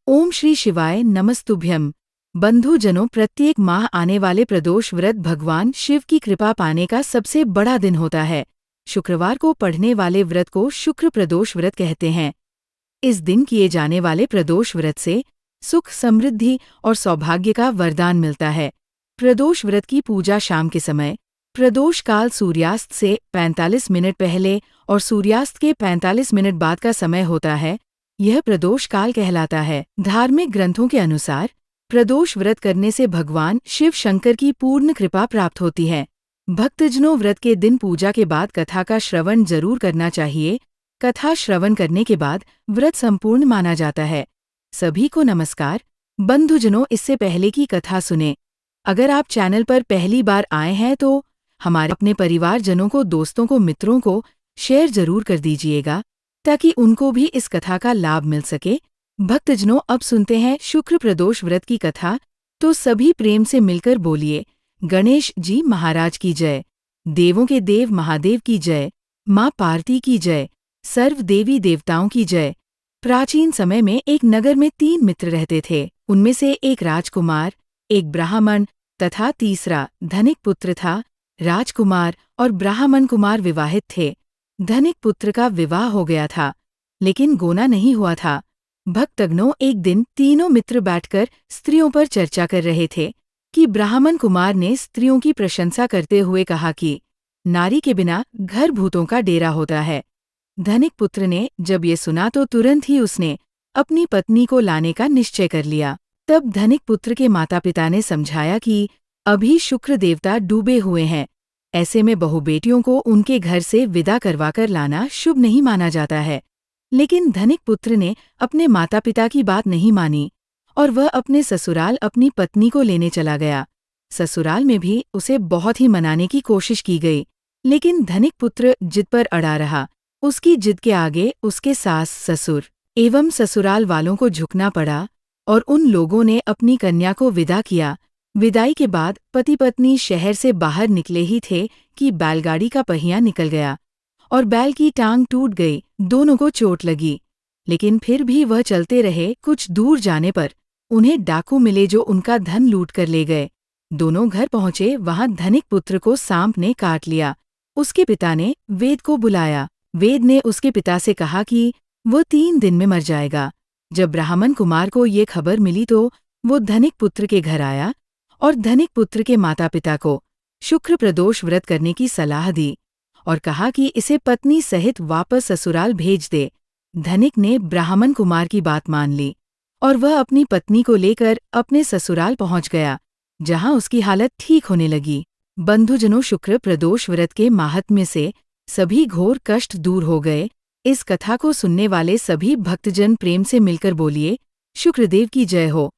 ओम श्री शिवाय नमस्तुभ्यम। बंधुजनों, प्रत्येक माह आने वाले प्रदोष व्रत भगवान शिव की कृपा पाने का सबसे बड़ा दिन होता है। शुक्रवार को पढ़ने वाले व्रत को शुक्र प्रदोष व्रत कहते हैं। इस दिन किए जाने वाले प्रदोष व्रत से सुख, समृद्धि और सौभाग्य का वरदान मिलता है। प्रदोष व्रत की पूजा शाम के समय, प्रदोष काल सूर्यास्त से 45 मिनट पहले और सूर्यास्त के 45 मिनट बाद का समय होता है। यह प्रदोष काल कहलाता है। धार्मिक ग्रंथों के अनुसार प्रदोष व्रत करने से भगवान शिव शंकर की पूर्ण कृपा प्राप्त होती है। भक्तजनों, व्रत के दिन पूजा के बाद कथा का श्रवण जरूर करना चाहिए। कथा श्रवण करने के बाद व्रत संपूर्ण माना जाता है। सभी को नमस्कार। बंधुजनों, इससे पहले की कथा सुने। अगर आप चैनल पर पहली बार आए हैं तो हमारे अपने परिवारजनों को, दोस्तों को, मित्रों को शेयर जरूर कर दीजिएगा ताकि उनको भी इस कथा का लाभ मिल सके। भक्तजनों, अब सुनते हैं शुक्र प्रदोष व्रत की कथा। तो सभी प्रेम से मिलकर बोलिए, गणेश जी महाराज की जय, देवों के देव महादेव की जय, माँ पार्वती की जय, सर्व देवी देवताओं की जय। प्राचीन समय में एक नगर में 3 मित्र रहते थे। उनमें से एक राजकुमार, एक ब्राह्मण तथा तीसरा धनिक पुत्र था। राजकुमार और ब्राह्मण कुमार विवाहित थे। धनिक पुत्र का विवाह हो गया था, लेकिन गोना नहीं हुआ था। भक्तगणों, एक दिन तीनों मित्र बैठकर स्त्रियों पर चर्चा कर रहे थे कि ब्राह्मण कुमार ने स्त्रियों की प्रशंसा करते हुए कहा कि नारी के बिना घर भूतों का डेरा होता है। धनिक पुत्र ने जब ये सुना तो तुरंत ही उसने अपनी पत्नी को लाने का निश्चय कर लिया। तब धनिक पुत्र के माता पिता ने समझाया कि अभी शुक्र देवता डूबे हुए हैं, ऐसे में बहू बेटियों को उनके घर से विदा करवाकर लाना शुभ नहीं माना जाता है। लेकिन धनिक पुत्र ने अपने माता पिता की बात नहीं मानी और वह अपने ससुराल अपनी पत्नी को लेने चला गया। ससुराल में भी उसे बहुत ही मनाने की कोशिश की गई, लेकिन धनिक पुत्र जिद पर अड़ा रहा। उसकी जिद के आगे उसके सास, ससुर एवं ससुराल वालों को झुकना पड़ा और उन लोगों ने अपनी कन्या को विदा किया। विदाई के बाद पति पत्नी शहर से बाहर निकले ही थे कि बैलगाड़ी का पहिया निकल गया और बैल की टांग टूट गई। दोनों को चोट लगी, लेकिन फिर भी वह चलते रहे। कुछ दूर जाने पर उन्हें डाकू मिले जो उनका धन लूट कर ले गए। दोनों घर पहुंचे, वहां धनिक पुत्र को सांप ने काट लिया। उसके पिता ने वेद को बुलाया। वेद ने उसके पिता से कहा कि वो 3 दिन में मर जाएगा। जब ब्राह्मण कुमार को ये खबर मिली तो वो धनिक पुत्र के घर आया और धनिक पुत्र के माता पिता को शुक्र प्रदोष व्रत करने की सलाह दी और कहा कि इसे पत्नी सहित वापस ससुराल भेज दे। धनिक ने ब्राह्मण कुमार की बात मान ली और वह अपनी पत्नी को लेकर अपने ससुराल पहुंच गया, जहां उसकी हालत ठीक होने लगी। बंधुजनों, शुक्र प्रदोष व्रत के माहात्म्य से सभी घोर कष्ट दूर हो गए। इस कथा को सुनने वाले सभी भक्तजन प्रेम से मिलकर बोलिए, शुक्रदेव की जय हो।